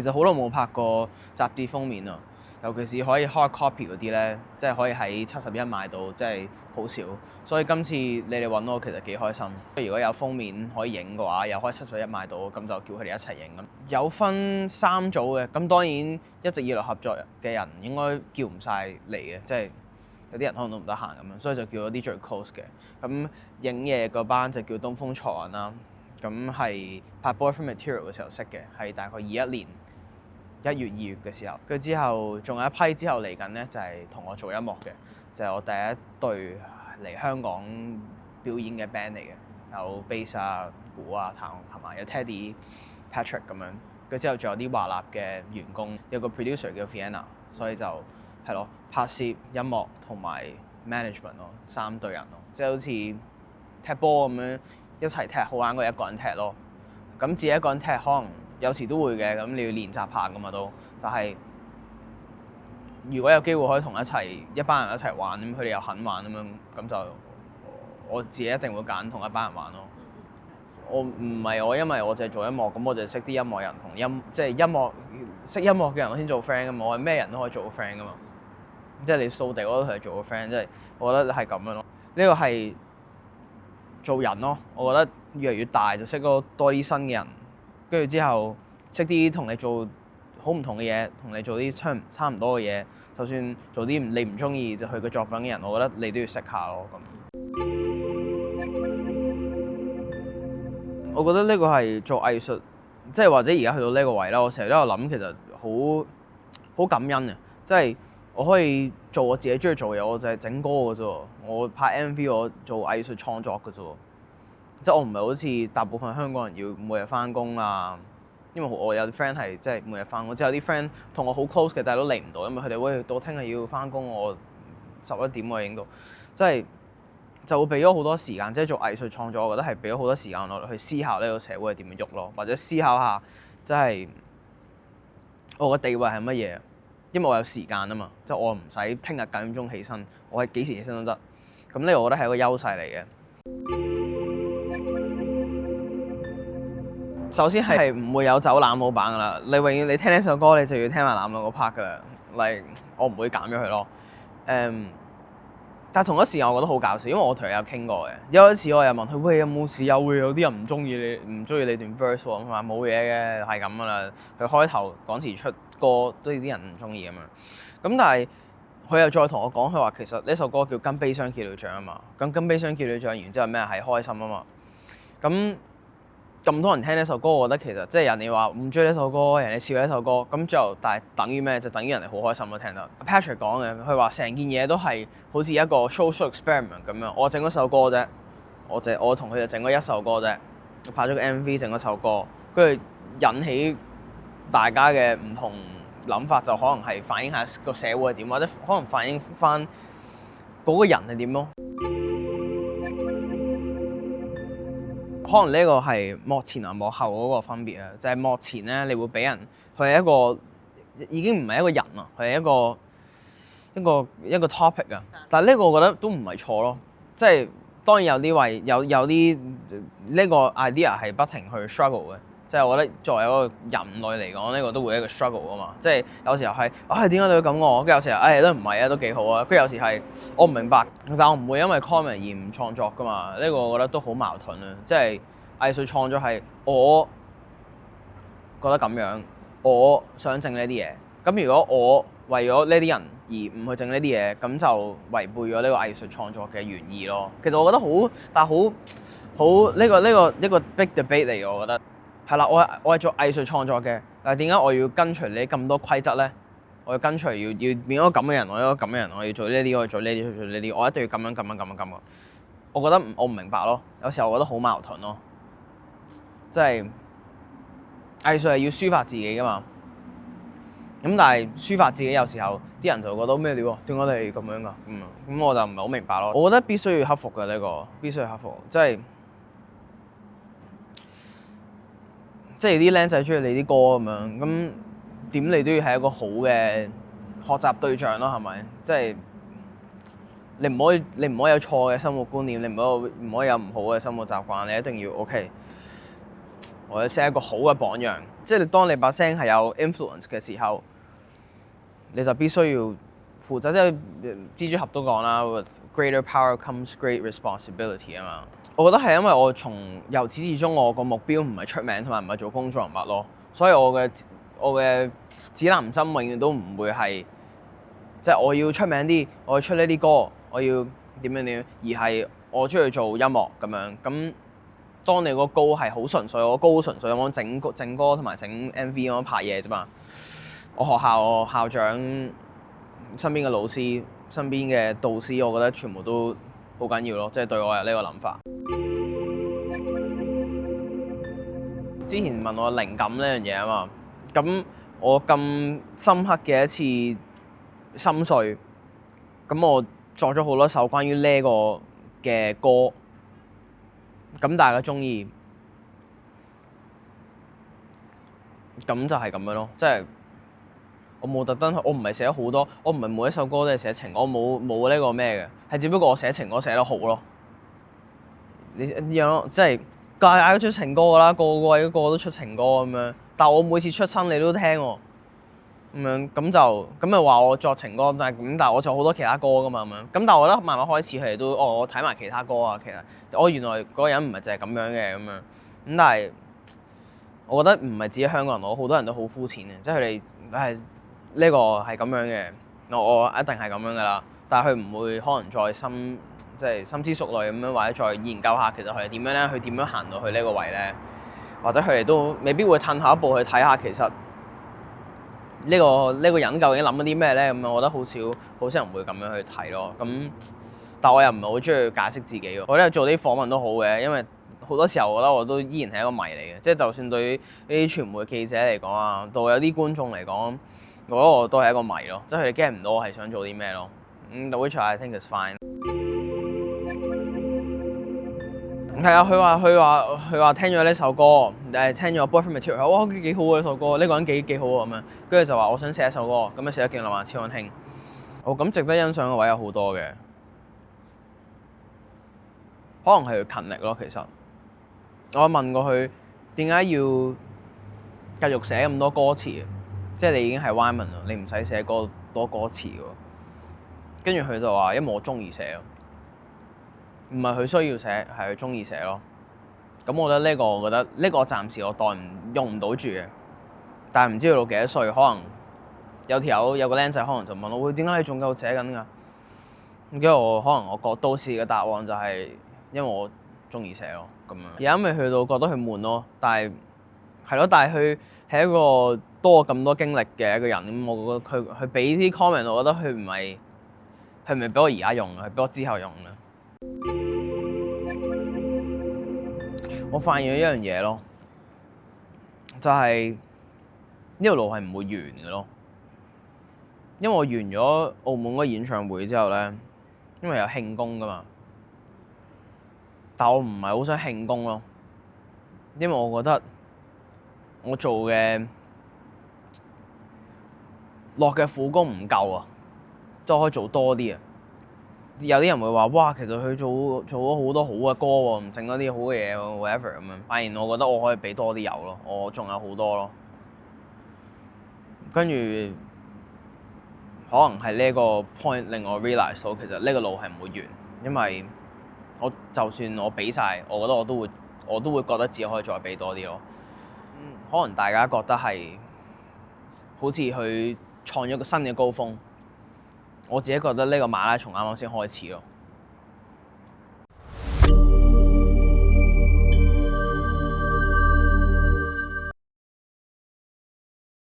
其實好耐冇拍過雜誌封面啊，尤其是可以 hard copy 嗰啲咧，即係可以喺71買到，即係好少。所以今次你哋揾我其實幾開心。如果有封面可以影嘅話，又可以71買到，咁就叫佢哋一齊影咁。有分3組嘅，咁當然一直以來合作嘅人應該叫唔晒嚟嘅，即係有啲人可能都唔得閒咁樣，所以就叫咗啲最 close 嘅。咁影嘢嗰班就叫東風財運啦。咁係拍 Boyfriend Material 嘅時候識嘅，係大概21年1月2月嘅時候。跟住之後仲有一批之後嚟緊咧，就係同我做音樂嘅，就係我第一隊嚟香港表演嘅 band 嚟嘅，有 bass 啊、鼓啊、彈係嘛，有 Teddy、Patrick 咁樣。跟住之後仲有啲華納嘅員工，有個 producer 叫 Vienna， 所以就係咯，拍攝、音樂同埋 management 咯，3隊人咯，即係好似踢波咁樣。一齊踢好玩過一個人踢咯，咁自己一個人踢可能有時都會嘅，咁你要練習下噶嘛都。但係如果有機會可以同一班人一齊玩，咁佢哋又肯玩咁樣，咁就我自己一定會揀同一班人玩咯。我唔係我，因為我淨係做音樂，咁我就識啲音樂人同即係識音樂嘅人我先做 friend 噶嘛。我係咩人都可以做個 friend 噶嘛。即係你掃地我都同佢做個 friend，即係我覺得係咁樣咯。呢個係做人咯，我覺得越嚟越大就識多啲新嘅人，跟住之後識啲同你做好唔同嘅嘢，同你做啲差唔多嘅嘢，就算做啲你唔中意就去個作品嘅人，我覺得你都要識下咯咁。我覺得呢個係做藝術，即係或者而家去到呢個位啦，我成日都有諗，其實好感恩啊！即係我可以做我自己中意做嘅嘢，我就係整歌嘅啫。我拍 MV， 我做藝術創作嘅啫。即係我唔係好似大部分香港人要每日翻工啊。因為我有啲 friend 係即係每日翻工，即係有啲 friend 同我好 close 嘅，但係都嚟唔到，因為佢哋喂到聽日要翻工，我11點我影到，即係就會俾咗好多時間。即係做藝術創作，我覺得係俾咗好多時間落去思考呢個社會係點樣喐咯，或者思考下即係我嘅地位係乜嘢。因為我有時間啊嘛，即係我唔使聽日9點鐘起身，我係幾時起身都得。咁呢個我覺得係一個優勢嚟嘅。首先係唔會有走攬老闆噶啦，你永遠你聽呢首歌，你就要聽埋攬老嗰 part 噶啦。我唔會減咗佢咯。但係同一時間我覺得好搞笑，因為我同佢有傾過嘅。一開始我又問佢：喂，有冇事啊？會有啲人唔中意你段 verse 喎？佢話冇嘢嘅，係咁噶啦。佢開頭講詞出歌都有啲人唔中意咁樣。咁但係佢又再同我講，佢話其實呢首歌叫跟悲傷叫了獎啊嘛。咁跟悲傷叫了獎完之後咩係開心啊嘛。咁多人聽呢首歌，我覺得其實即係人哋話唔中意呢首歌，人哋笑呢首歌，咁最後但係等於咩？就等於人哋好開心都聽得。Patrick 講嘅，佢話成件嘢都係好似一個 social experiment 咁樣。我整咗首歌啫，我同佢就整咗一首歌啫，拍咗個 MV 整咗首歌，跟住引起大家嘅唔同諗法，就可能係反映下個社會係點，或者可能反映翻嗰個人係點咯。可能呢個係幕前同幕後嗰個分別啊，就係幕前咧，你會俾人佢係一個已經唔係一個人啊，佢係一個 topic 啊。但係呢個我覺得都唔係錯咯，即係當然有啲有啲呢個 idea 係不停去 struggle 嘅，即係我覺得作為一個人類嚟講，呢個都會係一個 struggle 啊嘛。即係有時候係點解你會咁我？跟住有時候都唔係啊，都幾好啊。跟住有時係我唔明白，但我唔會因為 comment 而唔創作噶嘛。呢個我覺得都好矛盾啊。即係藝術創作係我覺得咁樣，我想整呢啲嘢。咁如果我為咗呢啲人而唔去整呢啲嘢，咁就違背咗呢個藝術創作嘅原意咯。其實我覺得但係好呢個 big debate 嚟嘅，我覺得係啦。我係做藝術創作嘅，但係點解我要跟隨你咁多規則咧？我要跟隨要變咗咁嘅人，我要咁嘅人，我要做呢啲，我要做呢啲，我做呢啲，我一定要咁樣。我覺得我唔明白咯，有時候我覺得好矛盾咯。即係藝術係要抒發自己噶嘛，咁但係抒發自己有時候啲人就覺得咩料？點解你咁樣噶？咁我就唔係好明白咯。我覺得必須要克服嘅呢個，必須要克服，即係啲僆仔中意你啲歌咁樣，咁點你都要係一個好嘅學習對象咯，係咪？即係你唔可以有錯嘅生活觀念，你唔可以有唔好嘅生活習慣，你一定要 OK。或者 set 一個好嘅榜樣。即係當你把聲係有 influence 嘅時候，你就必須要負責。即係蜘蛛俠都講啦 ，with greater power comes great responsibility 啊嘛。我覺得係因為我由始至終我個目標唔係出名同埋唔係做公眾人物咯，所以我嘅指南針永遠都唔會係即係我要出名啲，我要出呢啲歌，我要點樣，而係我出去做音樂咁樣。咁當你個高係好純粹，我高純粹咁樣整歌同埋整 MV 咁樣拍嘢啫嘛。我學校我校長、身邊嘅老師、身邊嘅導師，我覺得全部都好緊要咯，即係對我有呢個諗法。之前問我靈感呢樣嘢啊嘛，咁我咁深刻嘅一次心碎，咁我作咗好多首關於呢個嘅歌。咁大家中意，咁就係咁樣咯。即係我冇特登，我唔係寫咗好多，我唔係每一首歌都係寫情歌，我冇呢個咩嘅，係只不過我寫情歌寫得好咯。你樣咯，即係屆屆都出情歌㗎啦，個個都出情歌咁樣。但係我每次出親你都聽喎，咁樣咁咪話我作情歌，但係我就好多其他歌㗎嘛咁樣。咁但係我覺得慢慢開始佢哋都我睇埋其他歌啊，其實我原來嗰個人唔係淨係咁樣嘅咁樣。咁但係我覺得唔係只係香港人，我好多人都好膚淺嘅，即係佢哋係呢個係咁樣嘅，我一定係咁樣㗎啦。但係佢唔會可能再即係深思熟慮咁樣，或者再研究下其實佢係點樣咧，佢點樣行到去呢個位咧，或者佢哋都未必會褪下一步去睇下其實呢個人究竟諗咗啲咩咧？咁我覺得好少人會咁樣去睇咯。咁但我又唔係好中意解釋自己喎。我覺得做啲訪問都好嘅，因為好多時候我覺得我都依然係一個謎嚟嘅。即係就算對於呢啲傳媒記者嚟講啊，到有啲觀眾嚟講，我覺得我都係一個謎咯。即係佢哋 get 唔到我係想做啲咩咯。which I think is fine。係啊，佢話聽咗呢首歌，聽咗 Boyfriend Material，哇幾好啊呢首歌，呢個人幾好啊咁樣，跟住就話我想寫一首歌，咁樣寫得勁浪漫超溫馨。咁值得欣賞嘅位有好多嘅，可能係佢勤力咯。其實我問過佢點解要繼續寫咁多歌詞，即係你已經係 Wyman 啦，你唔使寫多歌詞喎。跟住佢就話因為我中意寫咯。唔係佢需要寫，係佢中意寫咯。咁我覺得呢個暫時我用唔到住嘅。但係唔知道到幾多歲，可能有個僆仔可能就問我：喂，點解你仲繼續寫緊㗎？跟住我到時嘅答案就係因為我中意寫咯。咁樣而家未去到覺得佢悶咯，但係佢係一個多我咁多經歷嘅一個人。咁我覺得佢俾啲 comment， 我覺得佢唔係俾我而家用嘅，係俾我之後用嘅。我發現咗一樣嘢咯，就係呢條路係唔會完嘅咯。因為我完咗澳門嗰個演唱會之後咧，因為有慶功㗎嘛，但我唔係好想慶功咯，因為我覺得我做嘅落嘅苦功唔夠啊，即係可以做多啲啊。有啲人會話：哇，其實佢做咗好多好嘅歌喎，唔整多啲好嘅嘢 whatever 咁樣。反而我覺得我可以俾多啲油咯，我仲有好多咯。跟住可能係呢個 point 令我 realize 到其實呢個路係唔會完，因為就算我俾晒，我覺得我都會覺得自己可以再俾多啲咯。可能大家覺得係好似佢創咗個新嘅高峰。我自己覺得呢個馬拉松啱啱先開始咯。